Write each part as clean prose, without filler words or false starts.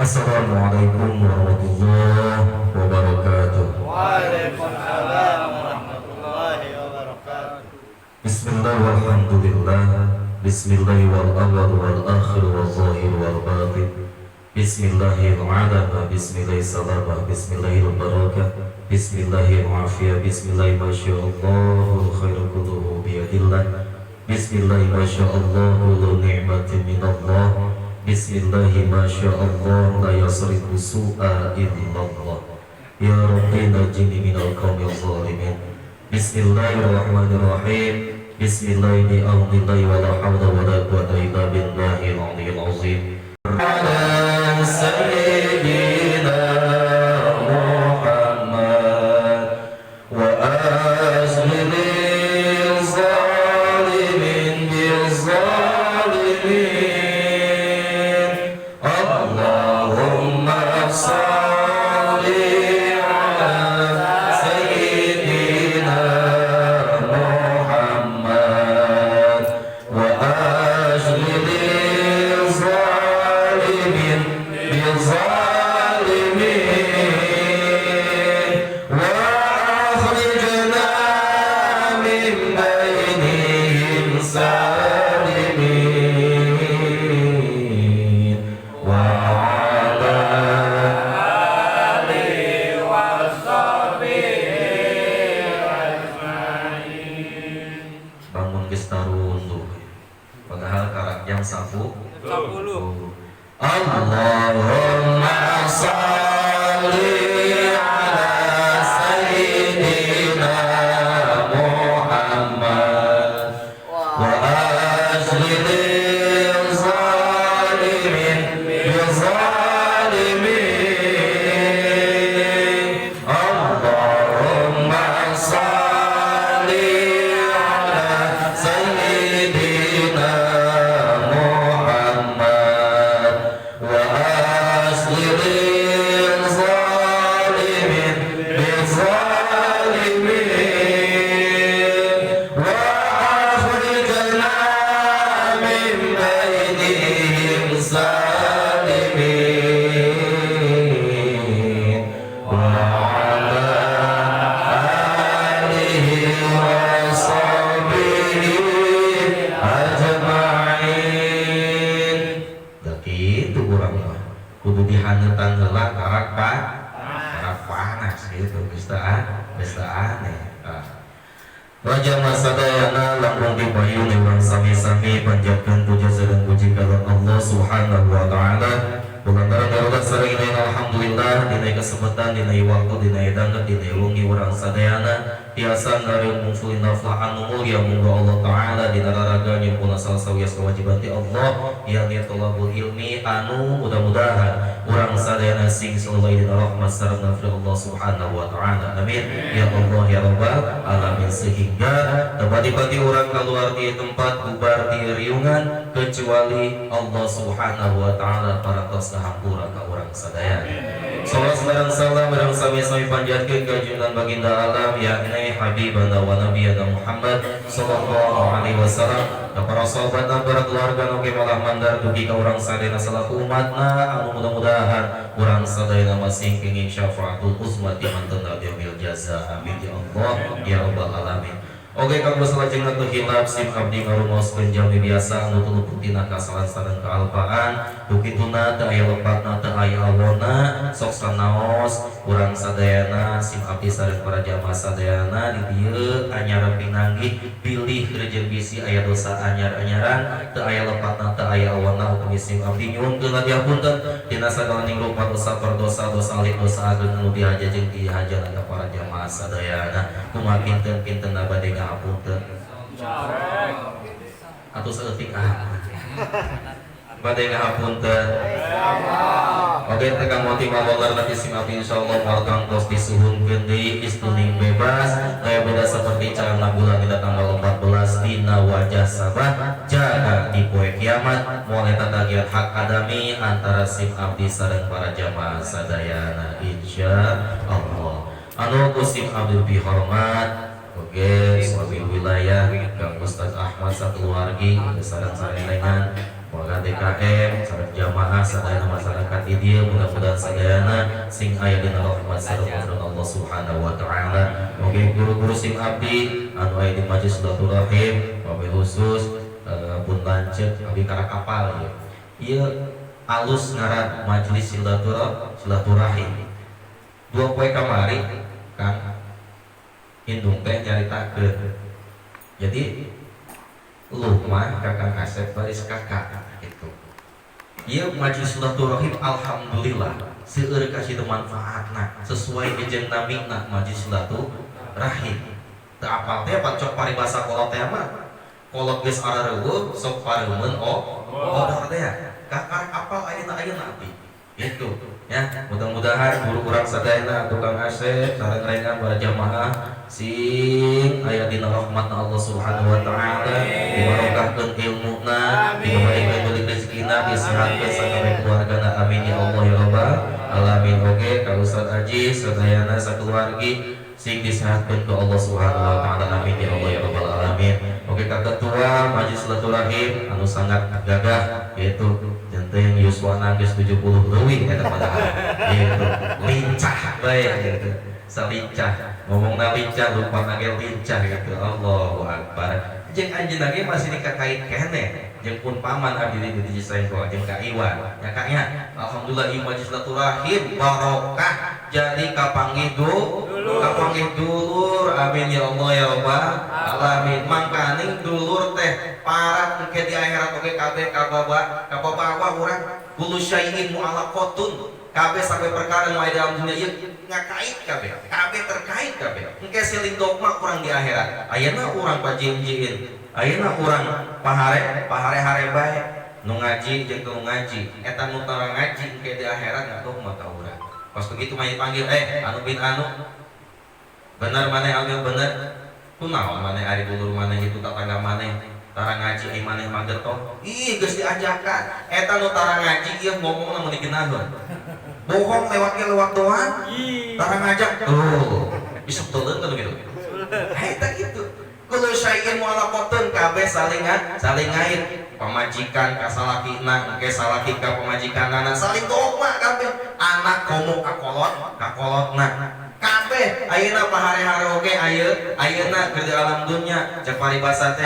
Assalamualaikum warahmatullahi wabarakatuh. Waalaikumsalam warahmatullahi wabarakatuh. Bismillah walhamdulillah. Bismillahi wal awwal wal akhir wal zahir wal batin. Bismillahil adama, bismillahil salama, bismillahil barakah, bismillahil afiyah, bismillahil masyaallah, khairu kulluhu biyadillah. Bismillahil masyaallah, kullu ni'matin minallah. Bismillahil masyaallah, la yasrifu su'a illallah. Ya Rabbi najini minal qawmil zalimin. Bismillahirrahmanirrahim. Bismillahi bi'audillahi wa la hawla wa la quwwata illa billahil aliyyil azim. Ala sayyidina Muhammad wa azlil zalimin bil zalimin. Allahumma salli ala sayyidina Muhammad wa azlil zalimin bil zalimin wa akhrijna min bainihim salimin wa ala alihi wa sahbihi ajmain. Bangun gestarun tuh padahal karaknya sapu 10. Allahumma salli ala sayyidina Muhammad wa azlil zalimin bil zalimin. Allahumma salli ala sayyidina Muhammad wa azlil zalimin bil zalimin wa akhrijna min bainihim salimin wa ala alihi wa sahbihi ajmain. Da kitu urang mah kudu dihaneutan heula karak panas gitu geus teu aneh. Raja masadayana lamun dipayun urang sami-sami panjatkeun puja sareng puji ka Allah Subhanahu wa taala. Bulantaran darurat sareng dina alhamdulillah dina kesempatan dina waktu dina edanget dina wengi urang sadayana tiasa ngareung mungsulin naflah anu mulia muga Allah taala dina raraga nyimpulna salah-sawias kewajiban ti Allah yakni thalabul ilmi anu mudah-mudahan urang sadayana sing sallallahu dina rahmat sareng nafri Allah Subhanahu wa taala. Amin ya Allah ya rabbal alamin. Sehingga tempat-tempat urang keluar di tempat bubar di riungan kecuali Allah Subhanahu wa taala parantos hampura ka urang sadaya. Salawat sareng salam bareng sami-sami panjatkeun ka junjungan baginda alam yakni habibana wa nabiyana Muhammad sallallahu alaihi wasallam, ka para sahabatna, para keluarga nu malah mandar dugi ka urang sadaya salaku umatna anu mudah-mudahan urang sadaya masing kenging syafaatul uzma di mantenna yaumil jaza. Amin ya Allah ya rabbal alamin. Oke kanggo salajengna teu hilap sim abdi ngarumoskeun jalmi biasa anu tuluy tina kasalahan sareng kaalpaan dukituna teu aya lepatna teu aya awona sok sanaos urang sadayana sim abdi sareng para jamaah sadayana di dieu anyar pinanggih pilih rejeng bisi aya dosa anyar-anyaran teu aya lepatna teu aya awona upami sim abdi nyuwunkeun adiapunten tina sagalaning rupa dosa perdosa dosa alik dosa ageng anu dihajajeun dihajaran ka para jamaah sadayana kumaha kinten-kinten bade ngapunten atuh saeutik bade ngapunten. Oke tegang motif mawalar nanti sim abdi insyaallah moal kangtos disuhunkeun deui istuning bebas aya beda seperti calana bulan dina tanggal 14 dina wajah sabah jaga di poe kiamat moal eta tagihan hak adami antara sim abdi sareng para jamaah sadayana insyaallah. Anu ku sim abdi bihormat Oke, suami wilayah Kang Ustaz Ahmad Satulargi sareng sarengan boga DKM sareng jamaah sadayana masyarakat di dieu mudah-mudahan sadayana sing aya dina rahmat sareng Allah Subhanahu wa taala. Oke guru-guru sing abdi anu aya di majelis silaturahim wabil khusus pun lanceuk abdi karek kapal ieu. Ieu alus ngaran majelis silaturahim. Dua poe kamari Kang indung teh nyaritakeun. Jadi Lukman kakang Asep baris kakak gitu. Ieu majelis silaturahim alhamdulillah seueur kasih manfaatna sesuai jeung namina majelis silaturahim. Teu apal teh pacok paribasa kolot teh mah. Kolot geus arareueuh sok pareumeun odor teh. Kakak apal ayeuna abdi. Itu ya, mudah-mudahan guru urang sadayana tukang Asep sareng rengan para jamaah sing aya dina rahmatna Allah Subhanahu wa taala dibarokahkeun ilmuna dibae rezekina disehatkeun sakabeh keluargana amin ya Allah ya rabbal alamin. Oge ka Ustaz Aji sadayana sakeluargi sing disehatkeun ku Allah Subhanahu wa taala amin ya Allah ya rabbal alamin. Oge ka ketua majelis silaturahim anu sangat gagah yaitu jeung yuswana geus 70 leuwih eta padahal gitu lincah bae gitu salincah ngomongna lincah lupa nage lincah gitu. Allahu akbar. Jeung anjeunna ge masih dikakait keneh jeung pun paman abdi di Cisengko jeung Kak Iwan nya Kak nya alhamdulillah ieu majelis silaturahim barokah jadi kapanggih dulur amin ya Allah ya rabbal alamin. Mangkaning dulur teh parat engke di akhirat oge kabeh kabawa urang kullu syai'in mu'allaqatun kabeh sampai perkara nu aya dalam dunia ieu ngakait kabeh terkait kabeh engke siling dogma urang di akhirat. Ayeuna urang pajinjieun ayeuna urang pahare bae nu ngaji jeung teu ngaji eta nu tara ngaji engke di akhirat ngadogma ka urang. Pas begitu mah dipanggil anu bin anu bener maneh alil bener kunaon maneh ari dulur maneh itu tetangga maneh tara ngaji ai maneh mager tong ih geus diajakan eta nu tara ngaji ieu ngomongna mun digeunahkeun bohong lewat doang tara ngajak bisa teuleun kan gitu eta gitu kudu syai'in mu'allaqatun kabeh saling ngait pamajikan ka salakina engke salaki ka pamajikanana saling dogma kabeh anak komo ka kolotna kabeh ayeuna pahare-hare oge ayeuna keur di alam dunya cek paribasa teh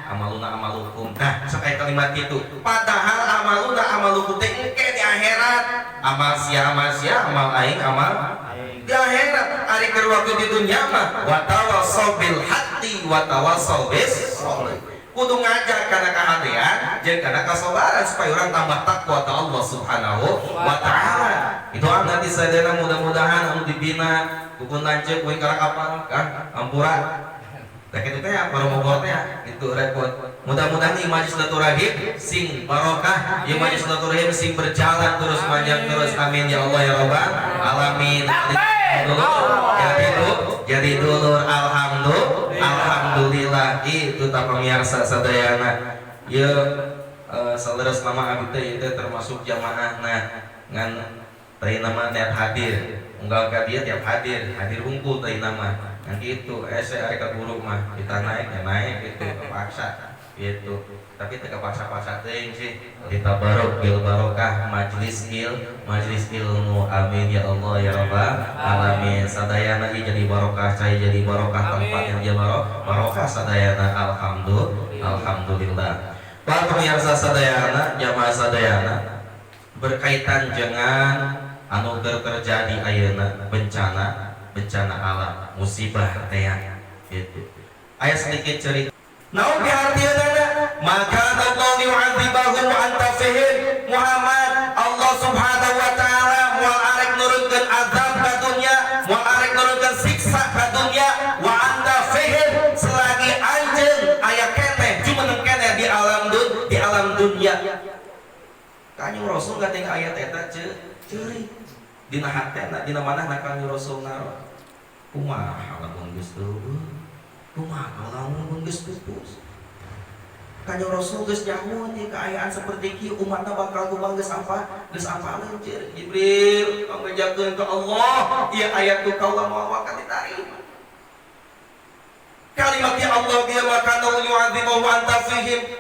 amaluna amalukum. Nah sok aya kalimat kitu padahal amaluna amalukum teh engke di akhirat amal sia amal aing amal di akhirat. Ari keur waktu di dunya mah wa tawassau bil haqqi wa tawassau bis sabr kudu ngajak kana kahadean jeung kana kasabaran supaya urang tambah takwa ka Allah Subhanahu wa taala. Itu nanti sadayana mudah-mudahan anu dibina pupun lanceuk we karak kapal kan ampura. Da kitu teh paromogor teh itu repot. Mudah-mudahan ieu majelis silaturahim sing barokah, ieu majelis silaturahim sing berjalan terus panjang terus amin ya Allah ya rabbal alamin. Jadi dulur alhamdulillah itu tak pemirsa sadayana ya saudara selama abdi teh itu termasuk jamaah ngan teh nama tiap hadir unggal ka dia tiap hadir unggul teh nama ngan kitu saya ari ka guru mah kita naik gitu kepaksa gitu tapi teu kapaksa-paksa teuing sih ditabarok bil barokah majlis ilmu amin ya Allah ya rabbal alamin. Sadayana jadi barokah cai jadi barokah tempat yang dia barokah sadayana alhamdulillah. Para pemirsa sadayana jamaah sadayana berkaitan dengan anu terjadi ayeuna bencana alam musibah teh gitu. Aya sedikit cerita naon bihartieunana maka Allah yu'adzibahum wa anta fihim Muhammad Allah Subhanahu wa taala moal arek nurunkeun azab ka dunya moal arek nurunkeun siksa ka dunya wa anta fihim selagi anjeun aya keneh jumeneng keneh di alam dunya. Kanjeng Rasul gating ayat eta ceurik dina hatena dina manahna Kanjeng Rasul naruh kumaha lamun geus kumaha lamun geus pupus. Kanjeng Rasul geus nyaho di keayaan seperti kieu umatna bakal kumaha geus apa leunceur. Jibril ngajakeun ka Allah ieu ayat ku kaula moal wakat ditarima. Kalimat ya Allah biya maka yu'adzibu wa anta fihim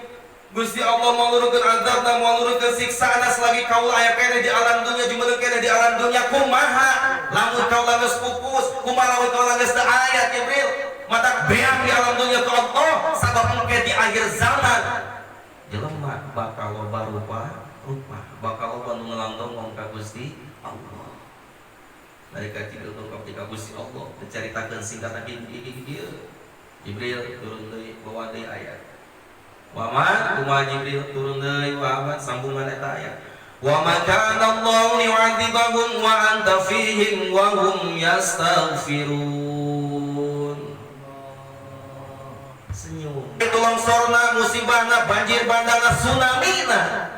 Gusti Allah mangurungkeun azab dan mangurungkeun siksaan selagi kaula aya keneh di alam dunya jumeuleuh keneh di alam dunya kumaha lamun kaula geus pupus kumaha lamun kaula geus teu aya Jibril mata beak di alam dunya ku Allah sabab engke di akhir zaman jelema bakal loba rupa bakal loba nu ngelanggong ka Gusti Allah dari kecil ketika Gusti Allah dicaritakeun singkatan kieu Jibril turun deui bawa deui ayat Waman kumaha Jibril turun deui waman sambungan eta aya. Wa ma kana Allahu yu'adzibahum wa anta fihim wa hum yastaghfirun. Senyum. Itu longsorna, musibahna, banjir bandangna, tsunamina.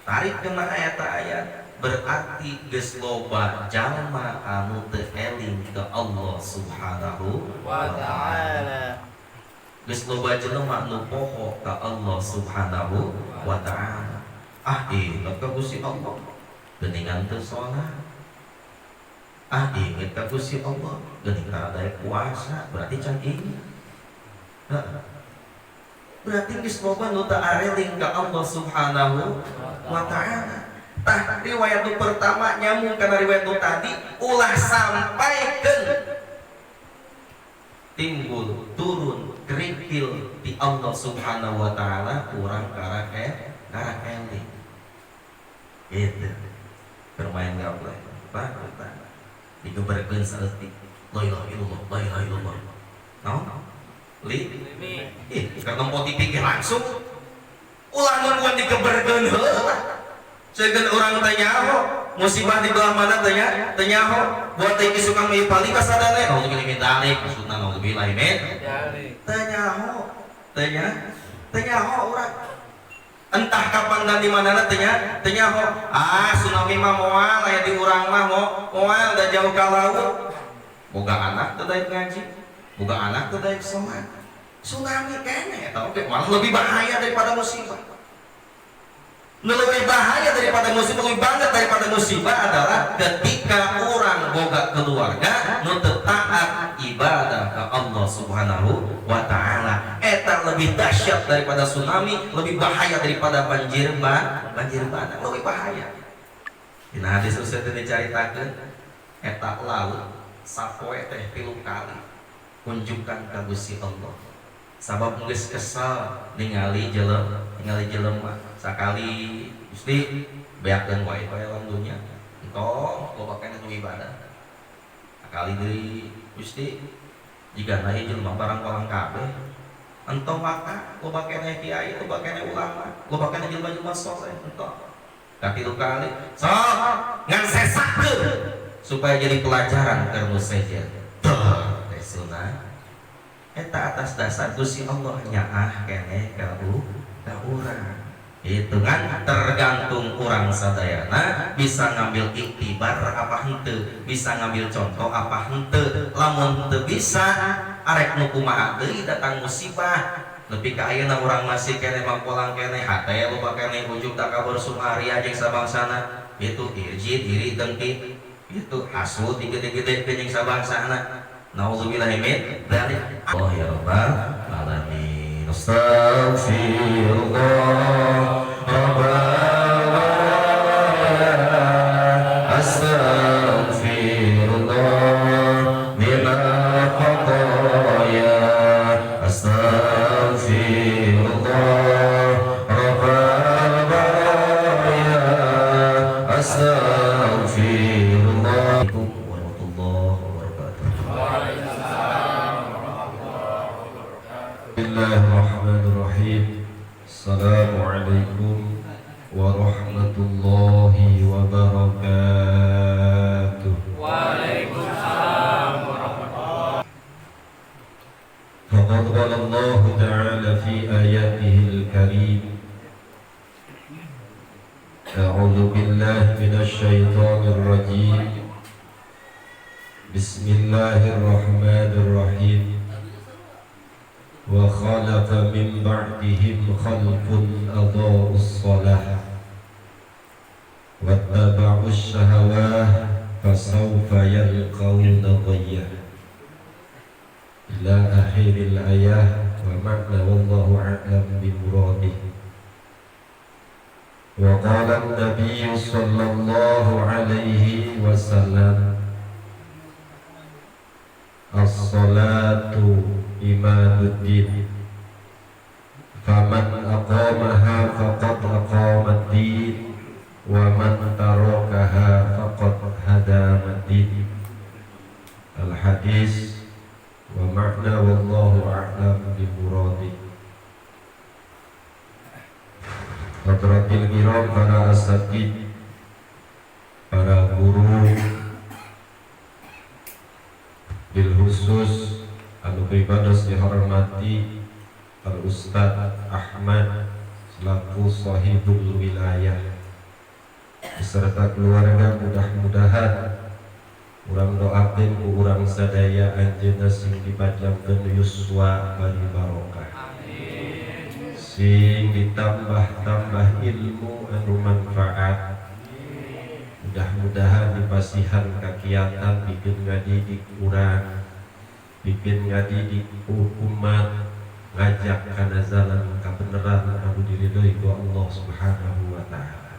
Tarik kena ayat-ayat berarti geus loba jalma anu teu eling ka Allah Subhanahu wa taala. Geus loba jelema nu poho ka Allah Subhanahu wa taala. Inget ka Gusti Allah, geuningan teu salat. Inget ka Gusti Allah, geuning rada puasa, berarti can inget. Berarti geus loba nu teu areling ka Allah Subhanahu wa taala. Tah riwayat nu pertama nyambung kana riwayat nu tadi ulah sampaikeun timbul turun kerikil di Allah Subhanahu wa taala urang karek eling gitu bermain gaplek pak digeberkeun saeutik la ilaha illallah la ilaha illallah naon karena mau dipikir langsung ulah nungguan digeberkeun heula cegeun urang teh nyaho musibah di belah mana tanya buat teh suka mipali ka sadane nu geuning dalik maksudna nu billahi min tanya urang entah kapan dan di mana tanya tsunami mah moal aya di urang mah moal da jauh ka laut boga anak teu daek ngaji boga anak teu daek salat tsunami keneh eta oge malah lebih bahaya daripada musibah. Lebih bahaya daripada musibah, lebih banget daripada musibah adalah ketika orang boga keluarga nu teu taat ibadah ke Allah Subhanahu wa taala. Eta lebih dahsyat daripada tsunami, lebih bahaya daripada banjir bandang, lebih bahaya. Dina hadis Rasul teh dicaritakeun eta laut sapoe teh 3 kali kunjungkan ka Gusti Allah. Sabab geus kesal ningali jelema sakali Gusti beakeun wae alam dunya entong loba kana nu ibadah sakali deui Gusti jika na jelema barang palang kabeh entong maka loba kana kiai loba kana ulama loba kana jelema-jelema saleh entong katilu kali sok ngan sesakeun supaya jadi pelajaran keur nu sejen teh sunah eta atas dasar Gusti Allah nyaah keneh ka urang itu kan tergantung orang sadayana bisa ngambil iktibar apa henteu bisa ngambil contoh apa henteu lamun henteu bisa arek nu kumaha deui datang musibah lebih ka ayeuna urang masih keneh mangkolang keneh hate loba keneh ujug da kabar sumaria jeung sabangsana itu irjid iri dengki itu hasud digede-gede jeung sabangsana naudzubillahi min dzalik Allah ya rabbal alamin astaghfirullah astaghfirullah minal khataya astaghfirullah rabbal baraya astaghfirullah warahmatullahi wabarakatuh. Bismillahirrahmanirrahim. Assalamualaikum warahmatullahi wabarakatuh. Waalaikumsalam warahmatullahi wabarakatuh. Faqad qala Allah ta'ala fi ayatihil karim. A'udzu billahi minasy syaithanir rajim. Bismillahirrahmanirrahim. Wa khalafa min ba'dihim khalqun adha'u as-salah wattaba'u ash-shahawat fasawfa yalqawna ghayya ila akhiril ayah wa ma'na wallahu a'lam bi muradih. Wa qala an-nabiy sallallahu alaihi wasallam as-salatu imaduddin faman aqamaha faqad aqamad-din wa man tarakaha faqad hadamad-din. Al-hadis wa ma'na wallahu a'lam bi muradih. Hadratil kiram, para asatid, para guru, bil khusus anu pribados dihormati Al Ustaz Ahmad selaku sahibul wilayah beserta keluarga, mudah-mudahan urang doakeun ku urang sadaya anjeunna sing dipajangkeun yuswa bari barokah, sing ditambah-tambah ilmu anu manfaat, mudah-mudahan dipasihan kakiatan bikin ngadidik urang, bikin ngadidik umat, ngajak kana jalan kabeneran anu diridhoi ku Allah Subhanahu wa taala.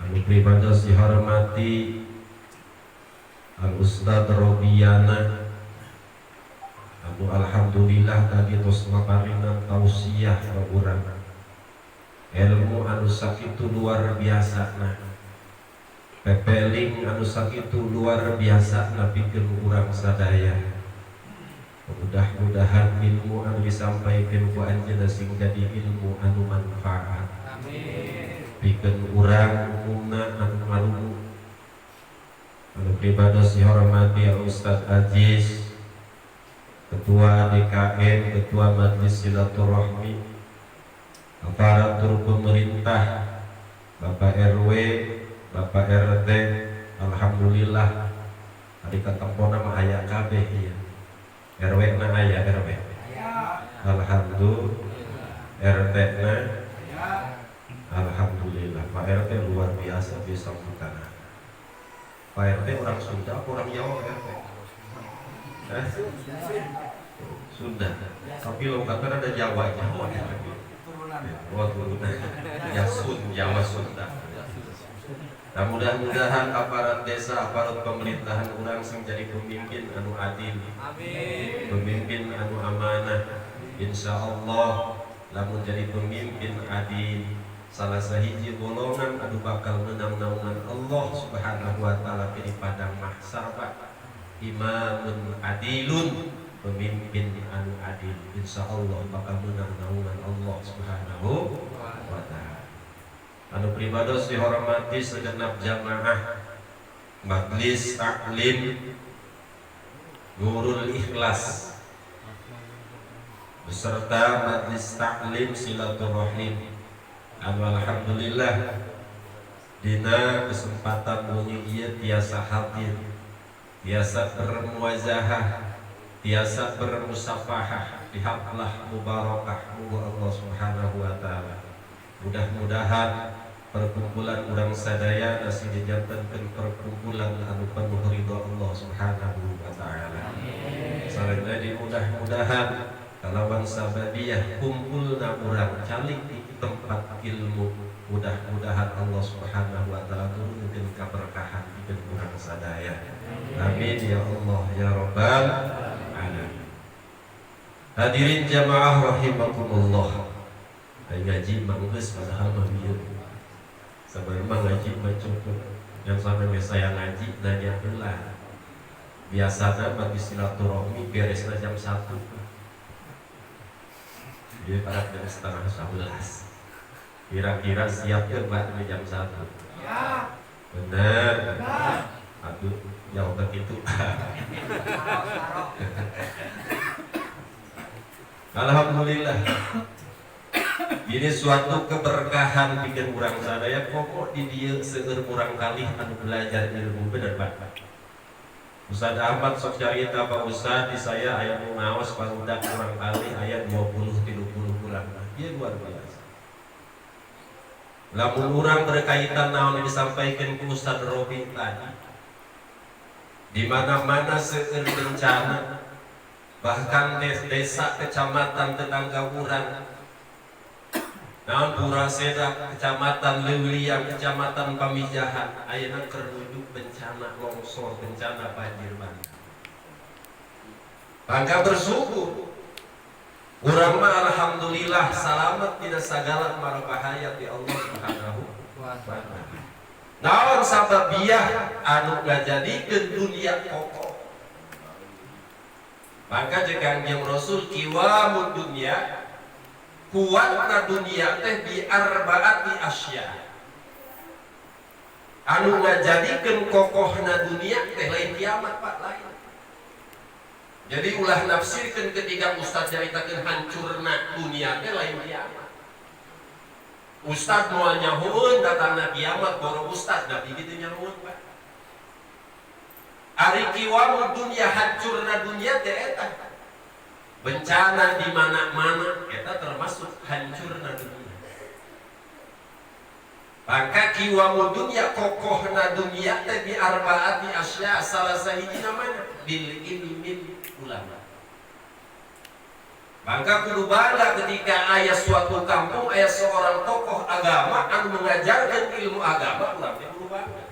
Anu pribados dihormati Al Ustaz Robiana anu alhamdulillah tadi tos maparinan tausiah ka urang. Ilmu anu sakitu luar biasa na. Pepeling anu sakitu luar biasa na pikeun urang sadaya. Mudah-mudahan ilmu anu disampaikan ku anjeunna sing jadi ilmu anu manfaat. Amin. Pikeun urang umumna anu ngalungu. Anu pribados dihormati Ustaz Aziz, Ketua DKM, Ketua Majelis Silaturahmi, aparatur pemerintah, Bapak RW, Bapak RT, alhamdulillah hari katempona mah aya kabeh ieu. RW na aya RW. Alhamdulillah. RT na alhamdulillah. Pak RT luar biasa bisa mengutana. Pak RT orang Sunda apa orang Jawa RT? Sunda. Tapi lokatnya ada Jawanya. Oh turunan. Ya Jawa Sunda. Nah, mudah-mudahan aparat desa, aparat pemerintahan urang sing jadi pemimpin anu adil. Amin. Pemimpin anu amanah. Insyaallah lamun jadi pemimpin adil, salah sahiji golongan anu bakal menang naungan Allah Subhanahu wa taala di padang mahsyar. Imamun adilun, pemimpin anu adil, insyaallah bakal menang naungan Allah Subhanahu wa taala. Anu pribados dihormati segenap jamaah Majelis Taklim Nurul Ikhlas beserta Majelis Taklim Silaturahim. Alhamdulillah dina kesempatan bunyi ieu tiasa hadir, tiasa bermuazahah, tiasa bermusafahah di haflah mubarakah muga Allah Subhanahu wa taala. Mudah-mudahan perkumpulan urang sadaya nasi dijantankeun perkumpulan anu penuh ridho Allah Subhanahu wa taala. Sareng mudah-mudahan kalawan sababiyah kumpulna urang calik di tempat ilmu, mudah-mudahan Allah Subhanahu wa taala turunkeun kaberkahan pikeun urang sadaya. Amin ya Allah ya rabbal alamin. Hadirin jamaah rahimakumullah. Ngaji manggeus padahal mah bieu. Sabar mah ngaji mah cukup. Yang sampai saya ngaji nanya heula. Biasana bagi silaturahmi beresna jam 1. Dia pada jam setengah 11. Kira-kira siap ke Pak jam 1? Ya. Benar. Aduh, jauh begitu. Alhamdulillah. Ini suatu keberkahan bikin urang sadaya pokok di dieu seueur urang kalih anu belajar ilmu bener Pak. Ustaz Ahmad sok carita Pak Ustaz di saya aya nu ngaos parudak urang kalih aya 20 30 urang. Ieu luar biasa. Lamun urang berkaitan naon yang disampaikan ku Ustaz Robi tadi. Di mana-mana seueur bencana bahkan desa kecamatan tetangga urang naon Puraseda kecamatan Leuliang kecamatan Pamijahan ayeuna keur nuju bencana longsor bencana banjir bandang. Maka bersyukur urang mah alhamdulillah selamat tidak segala mara bahaya di Allah Subhanahu wa taala. Naon sababiah anu ngajadikeun dunia kokoh. Maka jeung Kangjeng Rasul kiwamud dunya kuatna dunia teh bi arbaati asya. Anu ngajadikeun kokohna dunia teh lain kiamat Pak lain. Jadi ulah nafsirkeun ketika ustaz nyaritakeun hancurna dunia teh lain kiamat. Ustaz moal nyahoeun datangna kiamat boro ustaz da kitu nyahoeun Pak. Ari kiwamud dunia hancurna dunia teh eta. Bencana di mana-mana eta termasuk hancurna dunia. Maka kiwamud dunia kokohna dunia teh bi arbaati asya salah sahijina mana bil ilmi ulama. Maka kudu bangga ketika aya suatu kampung aya seorang tokoh agama anu mengajarkan ilmu agama urang teh kudu bangga.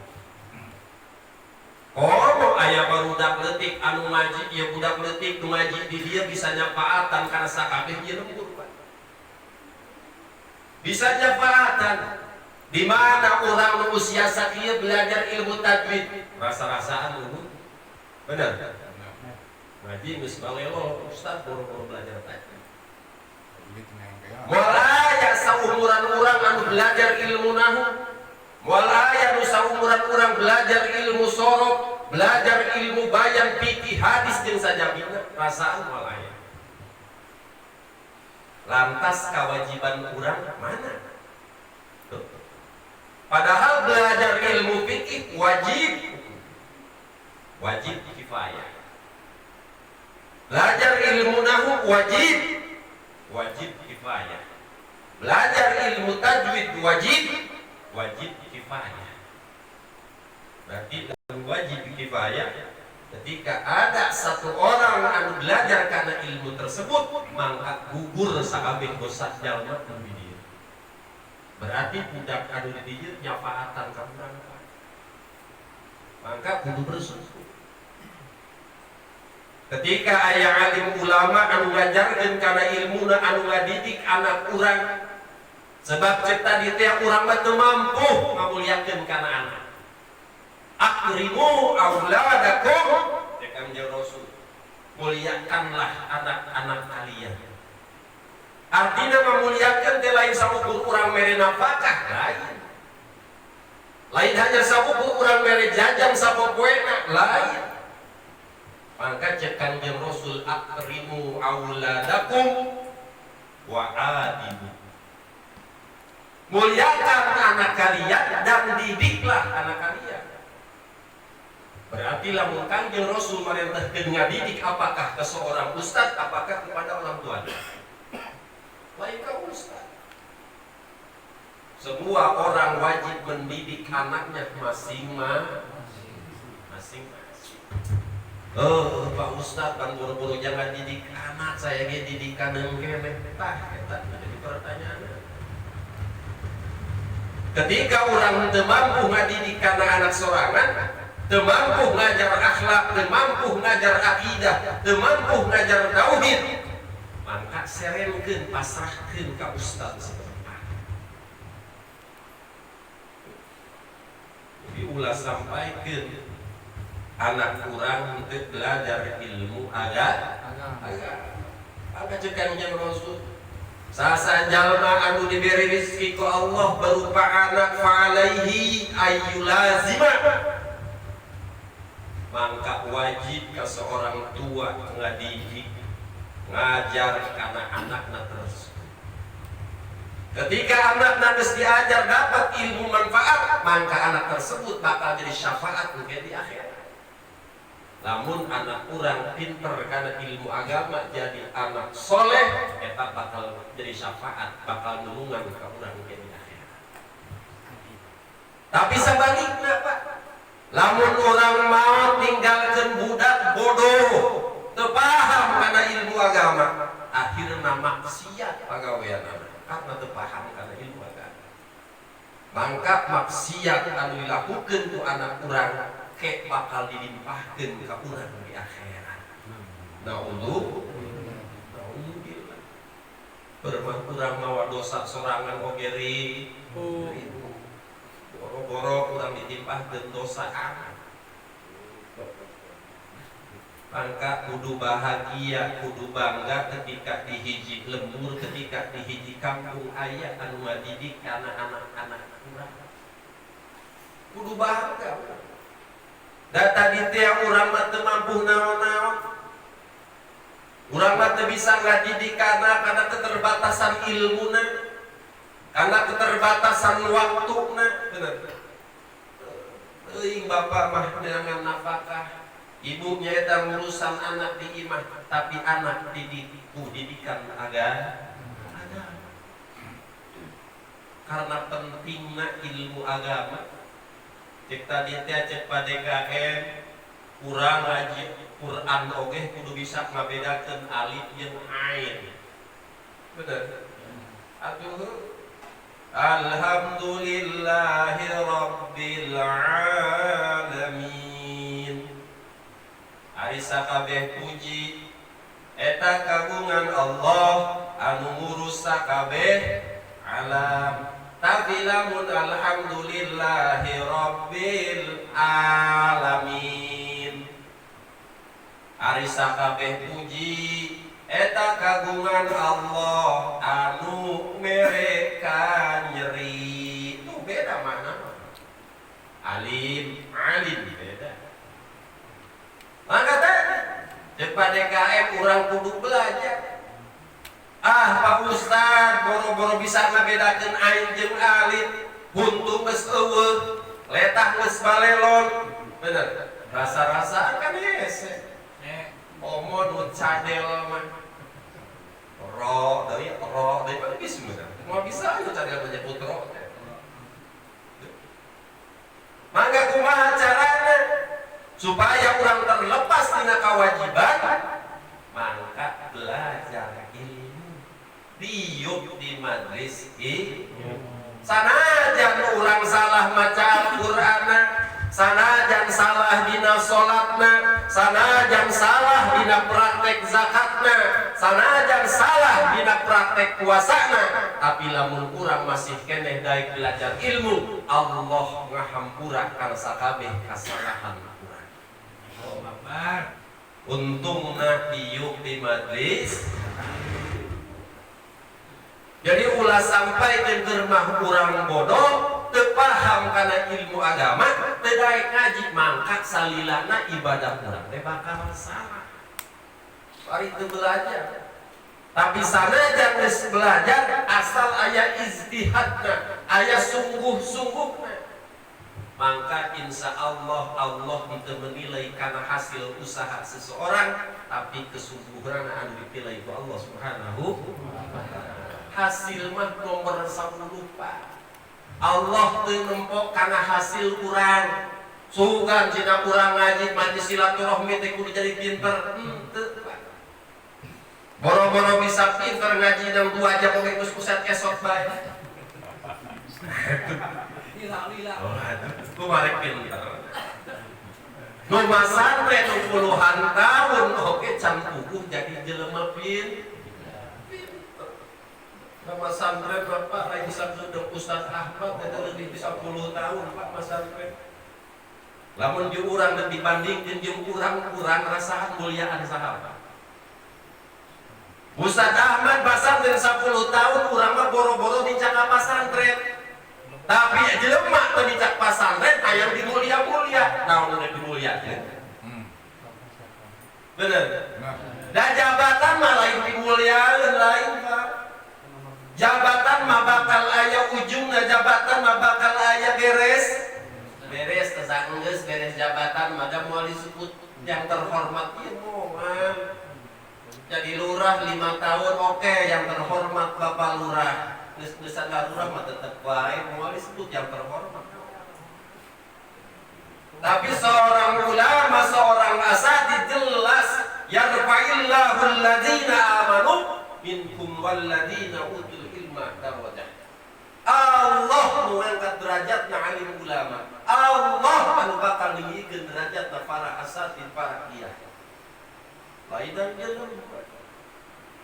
Oh, aya barudak leutik anu ngaji, ieu budak leutik nu ngaji di dia bisa nyafaatan kana sakabeh ieu lembur Pak. Bisa nyafaatan. Di mana orang nu usia sakieu belajar ilmu tajwid, rasa-rasaan dulu. Benar? Ngaji geus balelo ustaz boro-boro belajar tajwid. Moal aya saumuran urang anu belajar ilmu nahwu. Moal aya nu saumuran urang belajar ilmu sorok, belajar ilmu bayan, fikih, hadis jeung sajabina, rasaan moal aya. Lantas kewajiban urang mana? Tuh. Padahal belajar ilmu fikih wajib kifayah. Belajar ilmu nahwu wajib kifayah. Belajar ilmu tajwid wajib kifayah. Berarti wajib kifayah ketika ada satu orang anu belajar karena ilmu tersebut mangkat gugur sakabeh dosa jalma anu di dieu. Berarti budak anu di dieu nyafaatan ka urang. Maka kudu bersyukur. Ketika aya alim ulama anu ngajarkeun kana ilmuna anu ngadidik anak urang sebab cek tadi teh urang mah teu mampu ngamulyakeun kana anak. Akrimu auladakum ya Kangjeng Rasul. Muliakanlah anak-anak kalian. Artinya memuliakan teh lain sabukur urang mere nafkah lain. Lain hanya sabukur urang mere jajan sapopoena lain. Maka cek Kangjeng Rasul akrimu auladakum wa adibu. Muliakan anak kalian dan didiklah anak kalian. Berarti lamun Kangjeng Rasul merintahkeun ngadidik apakah ke seorang ustaz, apakah kepada orang tuanya? Lain ka ustaz. Semua orang wajib mendidik anaknya masing-masing. Pak Ustaz kan buru-buru jangan didik anak saya ge didikan engke tah eta jadi pertanyaannya. Ketika orang teu mampu ngadidik anak sorangan, teu mampu ngajar akhlak, teu mampu ngajar akidah, teu mampu ngajar tauhid, maka serenkeun pasrahkeun ka ustaz setempat. Jadi ulah sampaikeun anak urang teu belajar ilmu agama. Maka cek Kangjeng Rasul, sasa jalma anu diberi rezeki ku Allah berupa anak fa'alaihi ayyulazima. Maka wajib ke seorang tua ngadidik, ngajar kana anakna tersebut. Ketika anakna geus diajar dapat ilmu manfaat, maka anak tersebut bakal jadi syafaat mungkin di akhirat. Lamun anak urang pinter karena ilmu agama jadi anak soleh, eta bakal jadi syafaat, bakal nulungan ka urang mungkin di akhirat. Tapi sebaliknya Pak, lamun orang mau tinggalkan budak bodoh, teu paham karena maksiat pagawean karena teu paham kana ilmu agama. Mangka maksiat anu dilakukeun ku anak urang ke bakal dilimpahkeun ka urang di akhirat. Naudzubillah. Bermah urang mawa dosa sorangan oge ri. Boro-boro urang ditimpahkeun dosaan. Mangka kudu bahagia, kudu bangga ketika di hiji lembur, ketika di hiji kampung aya anu ngadidik kana anak-anak urang. Kudu bangga. Da tadi teh urang mah teu mampu naon-naon. Urang mah teu bisa ngadidik kana keterbatasan ilmuna, kana keterbatasan waktuna. Bener. Teuing bapak mah neangan nafkah. Ibu nyaeta ngurusan anak di imah, tapi anak didikan agama. Karena pentingnya ilmu agama. Cek tadi teh cek PDKM, kurang ngaji Quran oge kudu bisa ngabedakeun alif jeung ain. Bener. Atuh alhamdulillahi rabbil alamin. Ari sakabeh puji eta kagungan Allah anu ngurus sakabeh alam. Tapi lamun alhamdulillahi rabbil alamin, ari sakabeh puji eta kagungan Allah anu mereka nyeri. Itu beda mana? Alim beda. Maka tadi cepat DKM urang kudu belajar. Pak Ustad boro-boro bisa ngabedakeun ain jeung alif, buntung geus eueuh, letah geus balelon. Bener. Rasa-rasaan kan hese. Omon nu cadel mah. Ro deui mah bisa bener. Moal bisa anu cadel menyebut ro. Mangga kumaha carana supaya orang terlepas tina kewajiban? Mangka belajar ilmu, diuk di majlis ilmu. Sanajan urang salah maca Al-Qur'an, sanajan salah dina salatna, sanajan salah dina praktek zakatna, sanajan salah dina praktek puasana, tapi lamun urang masih keneh daek belajar ilmu, Allah ngahampura kana sakabeh kasalahan urang. Untungna diuk di majlis. Jadi ulah sampai ke germah urang bodoh teu paham kana ilmu agama, teu daek ngaji, mangka salilana ibadah urang teh bakal salah. Bari teu belajar. Tapi sanajan geus belajar asal aya ijtihadna, aya sungguh-sungguhna, maka insya Allah itu menilai karena hasil usaha seseorang, tapi kesungguhan anu dipilih itu Allah Subhanahu wa ta'ala. Hasil mah nomor 10 Pak. Allah teu nempok karena hasil urang. Sugan cina urang ngaji majlis silaturahmi teh kudu jadi pinter. Henteu Pak. Boro-boro bisa pinter ngaji dan 2 jam oge geus kuset kesot bae. Lila. Oh, aduh, marek pinter. Nu masantren nu puluhan tahun oke can puguh jadi jelema pinter. Nama santren Bapak lagi samsudeng Ustaz Ahmad eta lebih 10 tahun Pak masantren. Lamun di urang dan dibandingkeun jeung urang rasaan muliaan saha. Ustaz Ahmad pasantren 10 tahun urang mah boro-boro dicak ka pasantren. Tapi jelema teu dicak pasantren aya di mulia-mulia. Naon nu dimuliakeun? Bener. Da jabatan mah lain dimuliakeun lain Pak. Jabatan mah bakal aya ujungna, jabatan mah bakal aya beres tersanggeus beres jabatan mah da moal disebut yang terhormat ieu moal. Jadi lurah 5 tahun oke, yang terhormat Bapak Lurah. Geus-geusan lurah mah tetep wae moal disebut yang terhormat. Tapi seorang ulama, seorang asatidz jelas yarfa'illahu alladzina amanu minkum walladzina utul ilma darajat. Allah mengangkat derajatna alim ulama. Allah anu bakal ninggiikeun derajatna para asatid, para kiai. Lain dan jelema.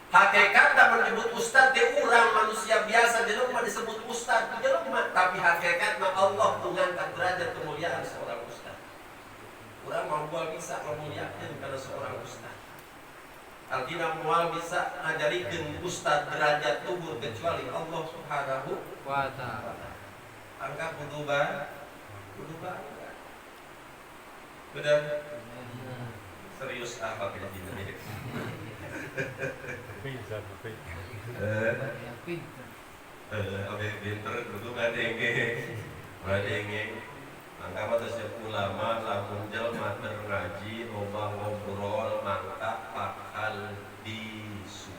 Hakikatna menyebut ustaz teh urang manusia biasa, jelema disebut ustaz jelema, tapi hakikatna Allah mengangkat derajat kemuliaan seorang ustaz. Urang mau bisa memuliakeun kana seorang ustaz. Artinya moal bisa ngajarikeun ustaz derajat luhur kecuali Allah Subhanahu wa ta'ala. Angka kudu bangga. Benar? Serius apa kita ini? Pinter kudu ngadenge. Angka mah teh ulama lamun jelema keur ngaji loba ngobrol mangka bakal bisu.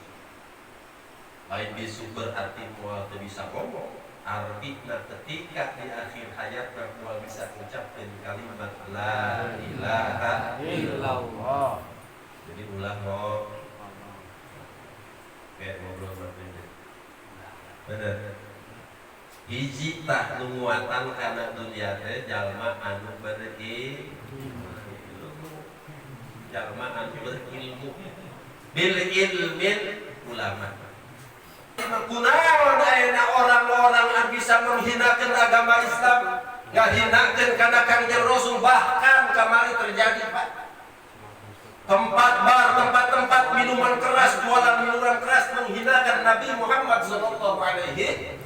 Lain bisu berarti moal teu bisa ngomong. Artinya ketika di akhir hayatna moal bisa ngucapkeun kalimat la ilaha illallah. Jadi ulah kayak ngobrol materi. Bener. Hiji tah nu nguatan kana dunia teh jalma anu berilmu. Jalma anu berilmu. Bil ilmin ulama. Kunaon ayeuna orang-orang anu bisa menghinakeun agama Islam, ngahinakeun kana Kangjeng Rasul, bahkan kamari terjadi Pak. Tempat bar, tempat-tempat minuman keras, jualan minuman keras menghinakan Nabi Muhammad sallallahu alaihi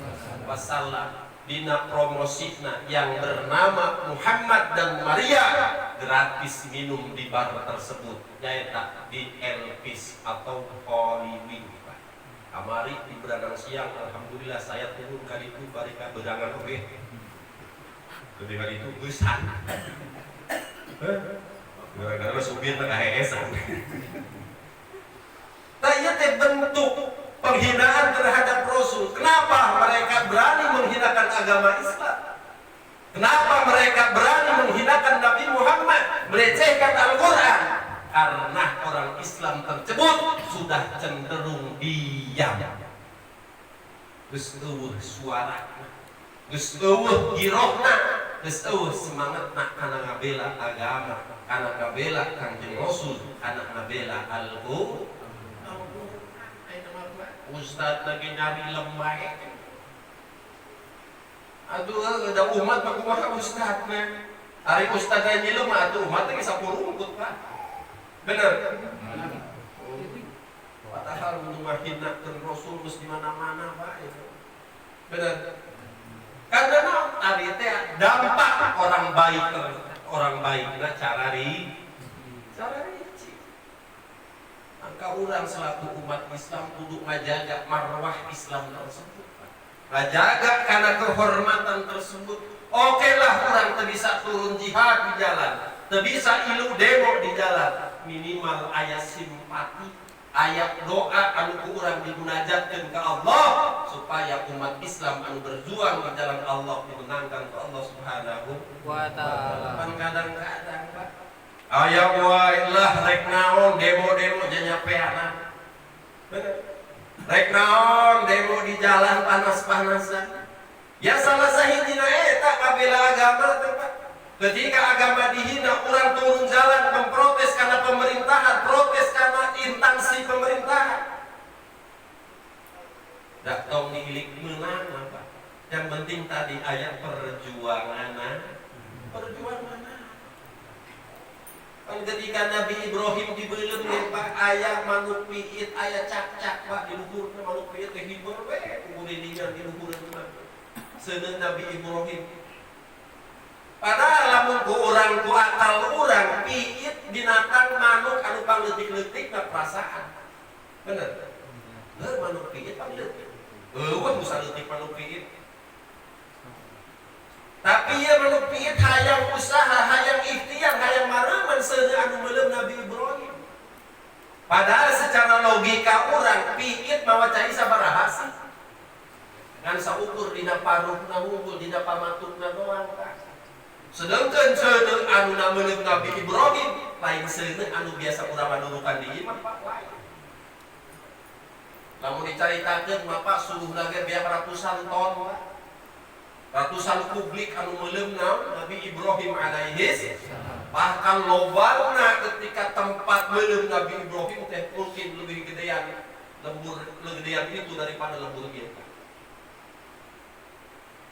wasallam. Dina promosina yang bernama Muhammad dan Maria, gratis minum di bar tersebut, yaitu di Elvis atau Hollywood. Kamari di beranang siang, alhamdulillah saya turun kali itu barika berangan oke. Ketika itu besar. Gara-gara supir tengah heesan. Tanya teh bentuk penghinaan terhadap Rasul. Kenapa mereka berani menghinakan agama Islam? Kenapa mereka berani menghinakan Nabi Muhammad, melecehkan Al-Quran? Karena orang Islam tersebut sudah cenderung diam. Geus eueuh suarana, geus eueuh girohna, geus eueuh semangatna kana ngabela agama, kana ngabela Kangjeng Rasul, kana ngabela Al-Qur'an. Ustaz lagi nyari lemah. Aduh, ada umat mah kumaha ustaz mah. Ari ustaz nyari lemah atuh umat teh sapurungkut Pak. Bener. Padahal menghinakeun Rasul geus di mana-mana Pak. Bener. Karena ari teh dampak orang baikna cara rici. Angka urang selaku umat Islam kudu ngajaga marwah Islam tersebut. Ngajaga karena kehormatan tersebut. Oke lah urang teu bisa turun jihad di jalan, teu bisa ilu demo di jalan, minimal aya simpati, aya doa anu ku urang dimunajatkeun ka Allah supaya umat Islam anu berjuang di jalan Allah dimenangkan ke Allah Subhanahu wa ta'ala. Kadang-kadang Pak aya wae lah rek naon demo-demo nya nyapeana. Rek naon demo di jalan panas-panasan. Ya salah sahijina eta kabela agama tempat. Ketika agama dihina, orang turun jalan memprotes karena pemerintahan, protes karena instansi pemerintahan. Dak tong nilik menang apa? Yang penting tadi ayat perjuangan. Kan ketika Nabi Ibrahim dibeuleum ge Pak aya manuk piit, aya cak-cak Pak di luhurna manuk piit teh hibur we kudu didinya di luhurna. Seuneu Nabi Ibrahim. Padahal lamun ku urang ku akal urang piit binatang manuk anu pangleutik-leutik na perasaan. Bener. Manuk piit pangleutik. Eueuh bisa leutik manuk piit. Tapi ya manuk piit hayang usaha, hayang ikhtiar, hayang mareuman seuneu anu meuleum Nabi Ibrahim. Padahal secara logika urang piit mawa cai sabaraha sih? Ngan saukur dina paruhna unggul dina pamatukna doang Pak. Sedangkan seuneu anu meuleum Nabi Ibrahim lain seuneu anu biasa urang manurukan di imah Pak lain. Lamun dicaritakeun Bapak suruh lagi biar ratusan ton, Pak. Ratusan kublik anu meuleumna Nabi Ibrahim alaihi bahkan lobalna ketika tempat meuleum Nabi Ibrahim teh mungkin lebih gedean gedean itu daripada lembur kita.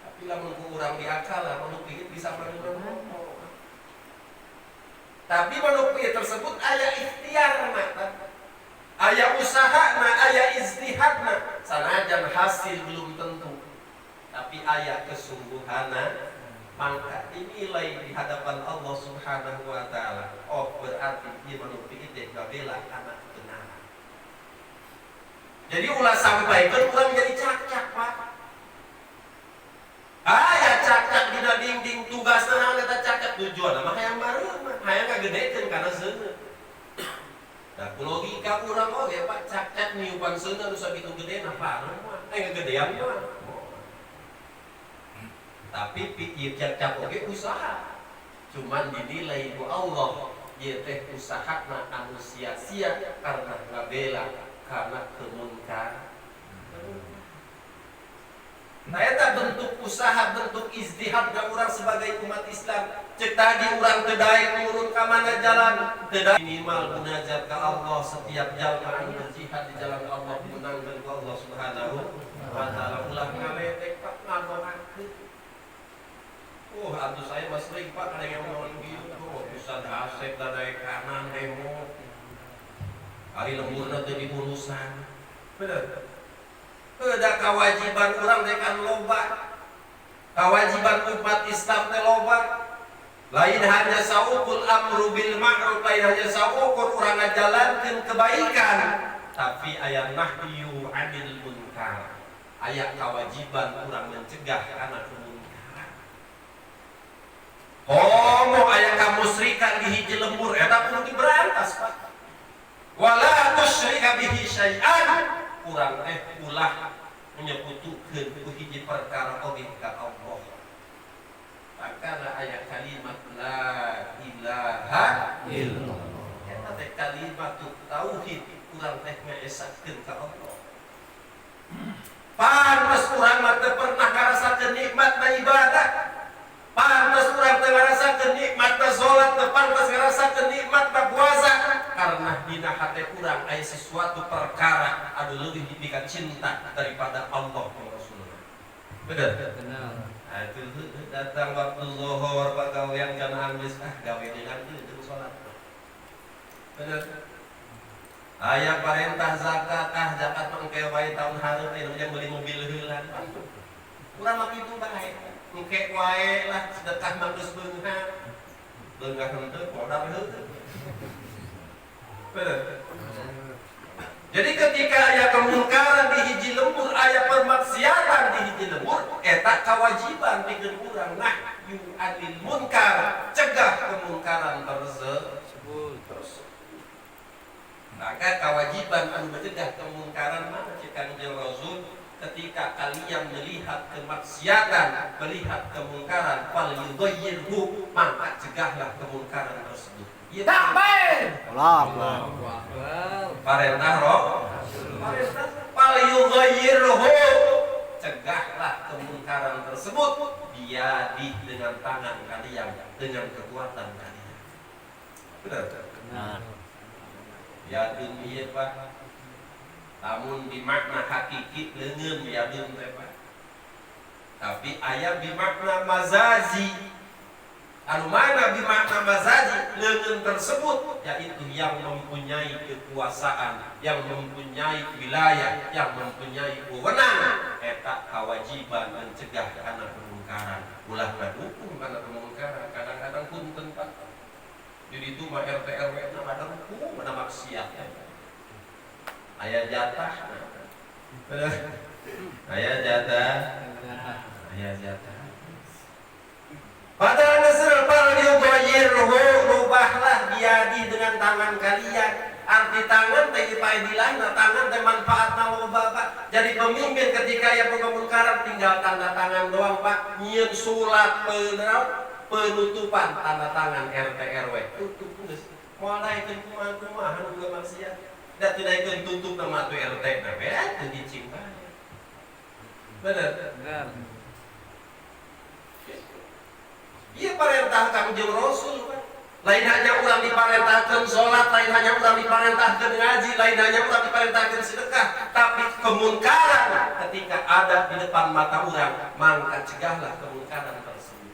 Tapi lamun ku urang diakal lah manuk ieu bisa manuk. Tapi manuk ieu tersebut aya ikhtiarna, aya usahana, aya ijtihadna, sanajan hasil belum tentu. Tapi aya kesungguhana, maka dinilai di hadapan Allah Subhanahu wa taala. Oh, berarti ieu manuk ieu teh gabela kana kebenaran. Jadi ulah sampaikan urang jadi cacak, Pak. Aya cacak dina dinding tugasna naon eta cacak tujuan mah hayang bareng mah hayang ngagedekeun kana seuneu. Da ku logika urang oge Pak cacak niupan seuneu anu sakitu gedena bareng mah ngagedean mah. Tapi ieu cacak oge usaha. Cuman dinilai ku Allah ieu teh usahana anu sia-sia karena ngabela karena kemunkar. Nah, eta bentuk usaha, bentuk ijtihad da urang sebagai umat Islam. Cek tadi urang teu daek nurun ka mana jalan, teu daek minimal munajat ka Allah setiap jalma anu berjihad di jalan Allah menangkan ku Allah Subhanahu wa taala. Ulah ngaletek Pak ngadoakeun. Oh, atuh saya mah sering Pak ada yang ngomong gitu. Oh, Ustaz Asep da daek kanan demo. Ari lemburna teu diurusan. Bener. Ada kewajiban orang dengan loba, kewajiban umat Islam teh loba. Lain hanya saukul amru bil ma'ruf, lain hanya saukur orang ngajalankeun kebaikan, tapi aya nahyu 'anil munkar. Aya kewajiban orang mencegah kana kemunkaran. Homo aya kamusyrikan di hiji lembur eta kudu diberantas, Pak. Wala tusyrika bihi syai'an. Urang teh ulah menyekutukeun ku hiji perkara oge ka Allah. Makana aya kalimat la ilaha illallah. Eta teh kalimat tauhid urang teh ngaesakeun ka Allah. Pantes urang mah teu pernah ngarasakeun nikmatna ibadah. Pantes urang teu ngarasakeun nikmatna salat, teu pantes ngarasakeun nikmatna puasa. Karena dina hati kurang aya sesuatu perkara adu lebih dipikir cinta daripada Allah dan Rasulullah. Benar? Benar. Nah, itu datang waktu zuhur pagawean kana geus gawe dengan itu salat. Benar. Aya perintah zakat, zakat mangke wae taun hareup anu yang beli mobil heulan. Urang mah kitu bae. Engke wae lah sedekah mah geus beunghar. Beunghar henteu modal heueuh. Jadi ketika aya kemungkaran di hiji lembur, aya permaksiatan di hiji lembur, eta kewajiban pikeun urang nahyu 'anil munkar, cegah kemungkaran tersebut. Maka kewajiban anu mencegah kemungkaran mah cek Kanjeng Rasul ketika kalian melihat kemaksiatan, melihat kemungkaran, fal yughayyirhu, maka cegahlah kemungkaran tersebut. Takbir. Allahu Akbar. Perintah roh. Fal yughayyirhu, cegahlah kemungkaran tersebut biadi dengan tangan kalian, dengan kekuatan kalian. Benar? Benar. Biadun ieu Pak. Namun di makna hakiki leungeun biadun teh Pak. Tapi aya bi makna mazazi. Anu mana bi makna mazazi leungeun tersebut yaitu yang mempunyai kekuasaan, yang mempunyai wilayah, yang mempunyai wewenang, eta kewajiban mencegah kana kemungkaran. Ulah ngadukung kana kemungkaran, kadang-kadang punten Pak. Jadi itu mah RT RW na ada hukum, ada maksiat. Aya jatah. Aya jatah. Aya jatah. Pada nasr fal yughayyirhu, rubahlah biadi dengan tangan kalian. Arti tangan teh dipaedilahna, tangan teh manfaatna loba Pak. Jadi pemimpin ketika aya kemungkaran tinggal tanda tangan doang Pak. Nyieun surat penutupan tanda tangan RT RW. Tutup geus. Moal daekeun kumaha-kumaha nu maksiat. Da tidak ikut tutup nama tu RT na beda tu dicimba. Bener. Benar. Iya perintah Kangjeng Rasul kan. Lain hanya urang diparentahkeun salat, lain hanya urang diparentahkeun ngaji, lain hanya urang diparentahkeun sedekah, tapi kemungkaran ketika ada di depan mata urang, mangka cegahlah kemungkaran tersebut.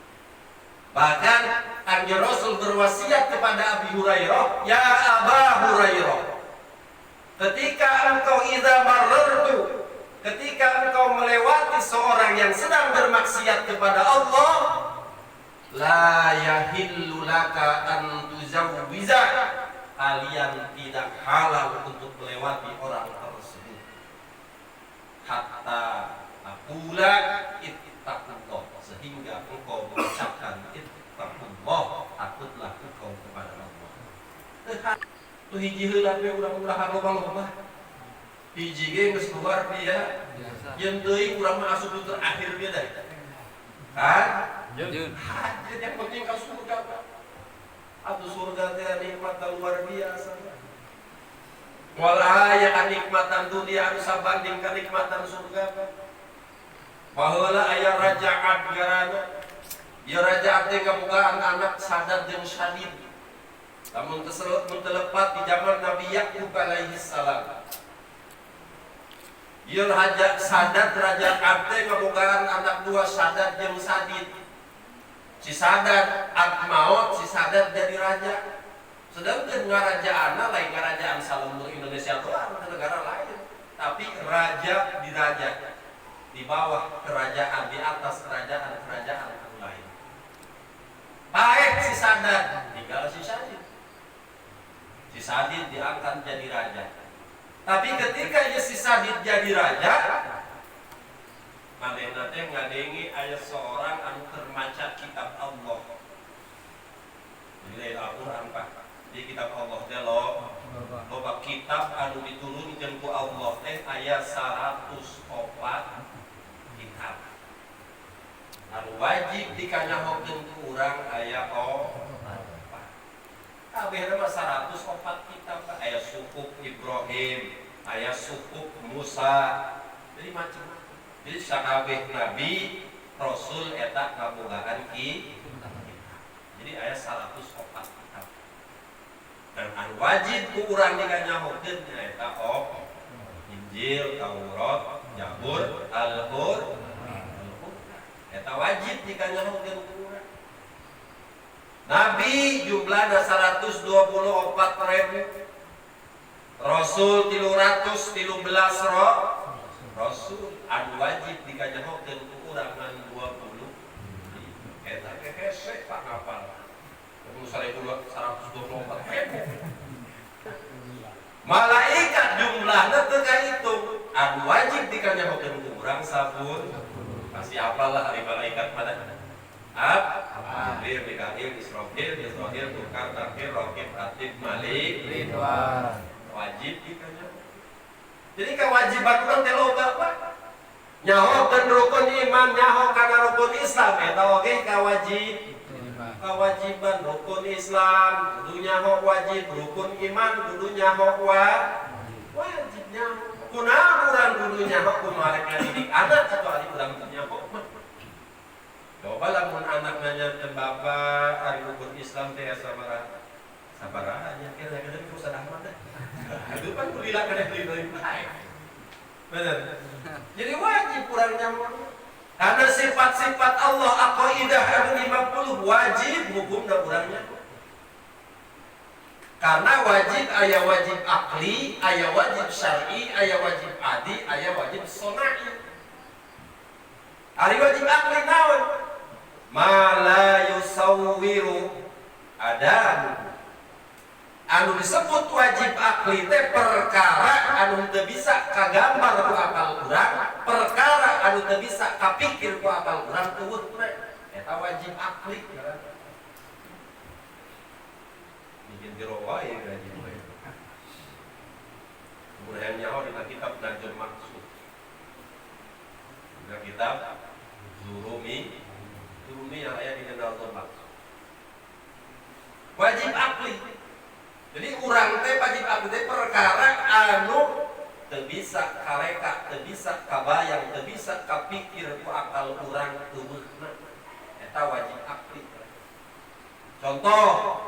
Bahkan Kangjeng Rasul berwasiat kepada Abi Hurairah, "Ya Aba Hurairah, ketika engkau idza marartu, ketika engkau melewati seorang yang sedang bermaksiat kepada Allah, la yahillu laka an tuzawwiza, kalian tidak halal untuk melewati orang tersebut hatta aqula ittaqullah, sehingga engkau mengucapkan ittaqullah, takutlah engkau kepada Allah. Tu hiji heula we urang-urang loba-loba. Hiji ge geus luar dia. Yang deui urang mah asup terakhir dia dari. Kan? Jun. Jadi yang penting kau surga. Atau surga teh nikmat luar biasa. Walah aya kenikmatan dunia anu sabanding kenikmatan surga. Baheula aya raja Abgarana. Ya raja teh kabogaan anak Sadad jeung Syadid. Lamun telepat di zaman Nabi Yakub alaihi salam. Ya raja Sadad raja teh kabogaan anak dua Sadad jeung Sadid. Si Sadad maut, si Sadad jadi raja. Sedangkan ngarajaanna lain kerajaan salembur Indonesia doang, negara lain. Tapi raja di raja, di bawah kerajaan, di atas kerajaan-kerajaan yang lain. Baik si Sadad, tinggal si Sadid. Si Sadid diangkat jadi raja. Tapi ketika si Sadid jadi raja, manehna teh ngadengi aya seorang anu keur maca kitab Allah. Jadi Al-Qur'an Pak. Di kitab Allah teh loba kitab anu diturunkeun ku Allah teh aya 104 kitab. Anu wajib dikanyahokeun ku urang aya 4. Kabeh mah 104 kitab. Aya suhuf Ibrahim, aya suhuf Musa. Jadi macam-macam. Jadi sakabeh nabi rasul eta kabogaan kitab. Jadi aya 104 kitab. Dan anu wajib ku urang dikanyahokeun nyaeta Injil, Taurat, Zabur, Al-Qur'an. Eta wajib dikanyahokeun ku urang. Nabi jumlahna 124.000. Rasul 313 Rasul anu wajib dikanyahokeun ku urang ngan 20. Eta ge hese Pak ngapal. 124.000. Malaikat jumlahna teu kahitung. Anu wajib dikanyahokeun ku urang sabun. Pasti apalah ari malaikat pada. Jibril, Mikail, Israfil, Tukar, Nakir, Raqib, Atid, Malik, Ridwan. Wajib dikanyahokeun. Jadi kewajiban urang teh loba Pak. Nyahokeun rukun iman, nyaho kana rukun Islam eta oge kewajiban rukun Islam, kudu nyaho wajib, rukun iman kudu nyaho wajib nyaho. Kunaon urang kudu nyaho kumaha ngadidik anak atau ari urang teu nyaho mah. Coba lamun anak nanyakeun bapak ari rukun Islam teh sabaraha nya kira-kira ku sadah mah dah. Itu kan kulila kada deui bae. Bener. Jadi wajib urang nyaho. Karena sifat-sifat Allah aqaidah anu 50 wajib hukumna urang nyaho. Karena wajib aya wajib akli, aya wajib syar'i, aya wajib adi, aya wajib sunai. Ari wajib akli naon? Ma la yusawwiru adam. Anu disebut wajib akli teh perkara anu teu bisa kagambar ku akal urang, perkara anu teu bisa kapikir ku akal urang teu we. Eta wajib akli. Bikin jero wae wajib we. Kemudian nyaho dina kitab Najm Maksud. Dina kitab Zurumi yang aya di Najm Maksud. Wajib akli. Jadi urang teh wajib akli teh perkara anu teu bisa kareka, teu bisa kabayang, teu bisa kapikir ku akal urang eueuhna. Eta wajib akli. Contoh,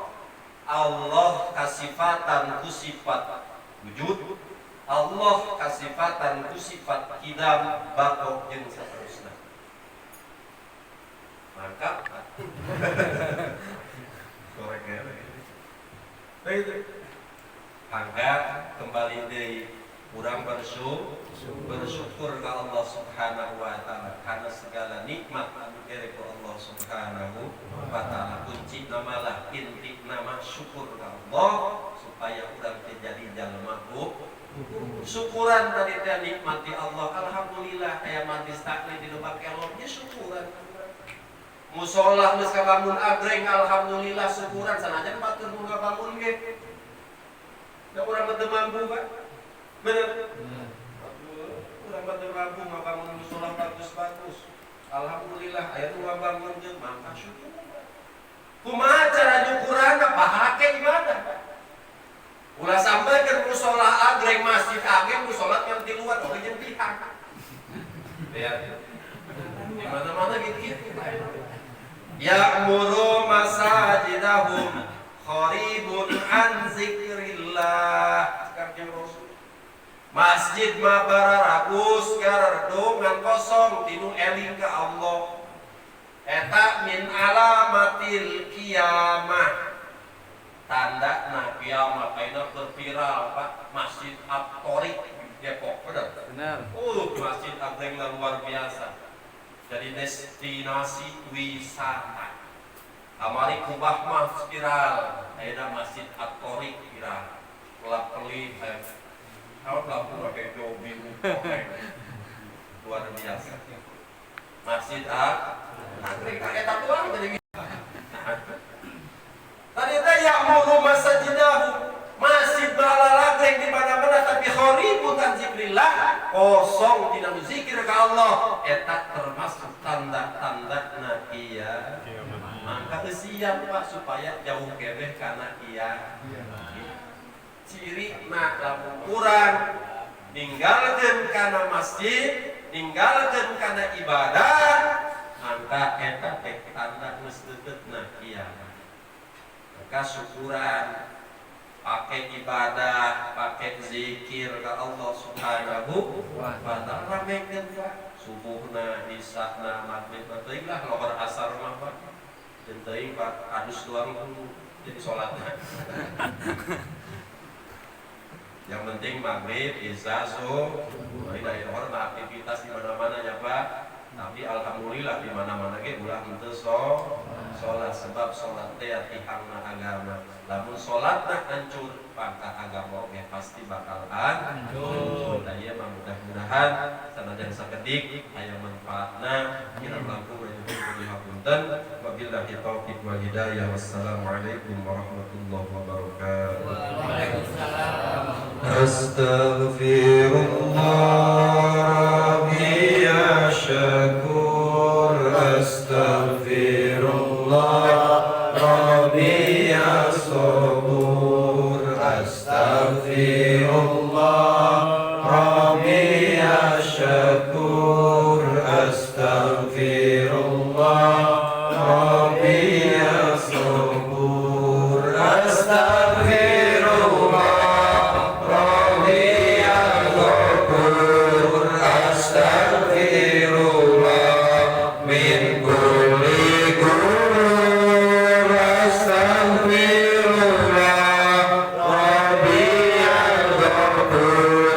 Allah kasifatan ku sifat wujud, Allah kasifatan ku sifat kidam, baqo jeung saterusna. Mangkap. Korek ya. Maka kembali deui urang bersyukur ka Allah Subhanahu wa taala karena segala nikmat anu diberi ku Allah Subhanahu wa taala. Kunci namalah inti nama syukur ka Allah supaya urang teh jadi jalma syukuran tadi teh nikmati Allah. Alhamdulillah aya majlis taklim di lembah kelor ge syukuran. Musola geus kabangun agreng alhamdulillah syukuran sanajan batur nu ngabangun ge. Da urang teu mampu Pak. Bener. Urang teu mampu ngabangun musola bagus-bagus. Alhamdulillah aya nu ngabangun jeung mangka syukur. Kumaha cara nyukuranna? Pahake ibadah. Ulah sampai ke musola agreng masjid agreng musola yang di luar oge jeung pihak. Lihat. Di mana-mana gitu. Ya'muru masajidahum kharibun an zikrillah. Sekarang Rasul. Masjid mah bararagus gardu ngan kosong tinu eling ka Allah. Eta min alamatil kiamah. Tandana kiamat ayeuna berviral Pak, Masjid At-Thoriq Depok, benar? Masjid agreng luar biasa. Jadi destinasi wisata. Amari kubah mah viral, ayeuna Masjid At-Thoriq viral. Kelap-kelip kalau lampu pakai jobil luar biasa. Masjid At-Thoriq eta doang jadi tadi teh ya'muru masajidahu, masjid balalagreng di mana-mana tapi kharibun an zikrillah, kosong dina zikir ka Allah. Eta termasuk tanda-tandana ieu. Maka siap Pak supaya jauh keneh kana ieu. Cirina lamun urang ninggalkeun kana masjid, ninggalkeun kana ibadah, maka eta teh tanda geus deukeutna ieu. Maka syukuran, pakai ibadah, pakai zikir ke Allah Subhanahu wa ta'ala. Ramekeun Pak subuhna, isana, maghrib, teuing lah lobar asar mah Pak. Jeung teuing Pak adus doang jadi salatna. Yang penting maghrib, isya, subuh, dari hormat aktivitas di mana-mana ya Pak. Tapi alhamdulillah di mana-mana ge ulah henteu salat sebab salat teh tihangna agama. Lamun salatna hancur, maka agama oge pasti bakal hancur. Da ieu mah mudah-mudahan sanajan sakedik aya manfaatna. Kirang langkung menuju hapunten. Wabillahi taufiq wal hidayah. Wassalamualaikum warahmatullahi wabarakatuh. Waalaikumsalam. Astaghfirullah Rabbi ya syakur. Astaghfirullah Rabbi ya sabur. Astaghfirullah Rabbi ya syakur. Astaghfirullah Rabbi ya sabur. Astaghfirullah Astaghfirullah min kulli ghurur. Astaghfirullah Rabbi ya Ghafur.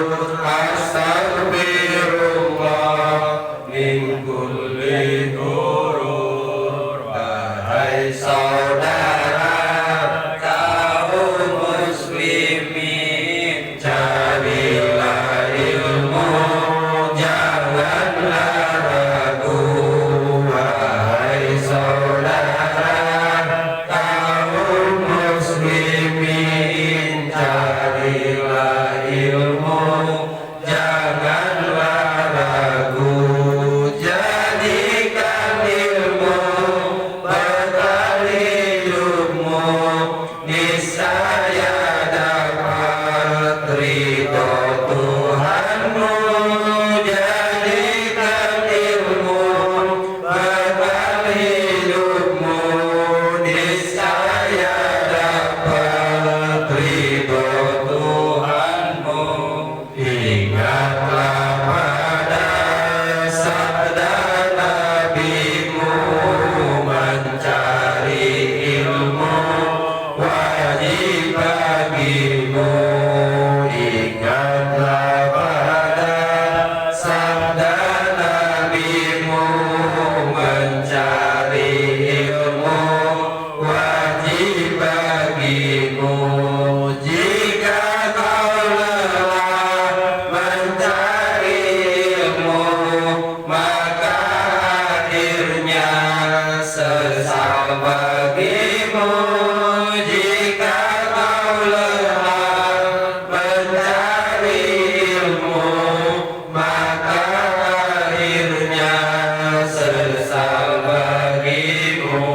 ingatlah pada sabda nabimu, mencari ilmu wajib bagimu. Jika kau lelah mencari ilmu, maka akhirnya sesal bagimu. Jika kau lelah mencari ilmu, maka akhirnya sesal bagimu.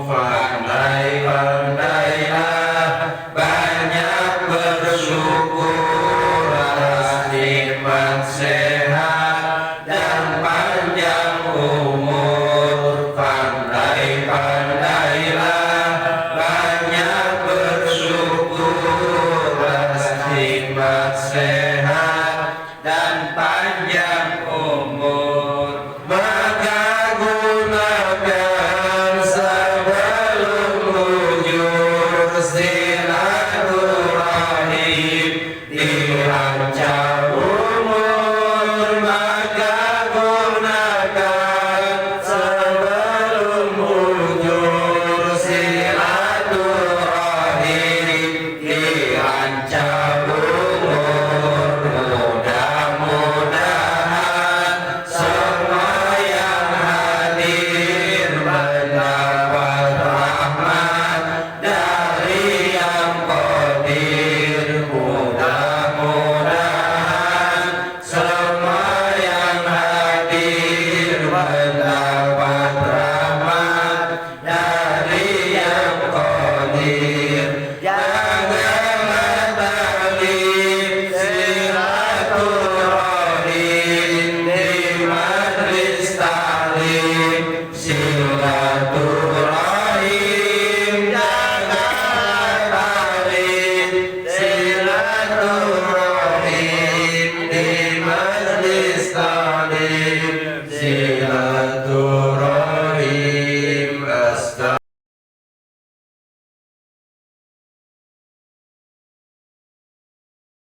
Pandai-pandailah banyak bersyukurlah, nikmat sehat dan panjang umur. Pandai-pandailah banyak bersyukurlah, nikmat sehat dan panjang umur. Maka gunakan sebelum mujur silaturahim, dirancang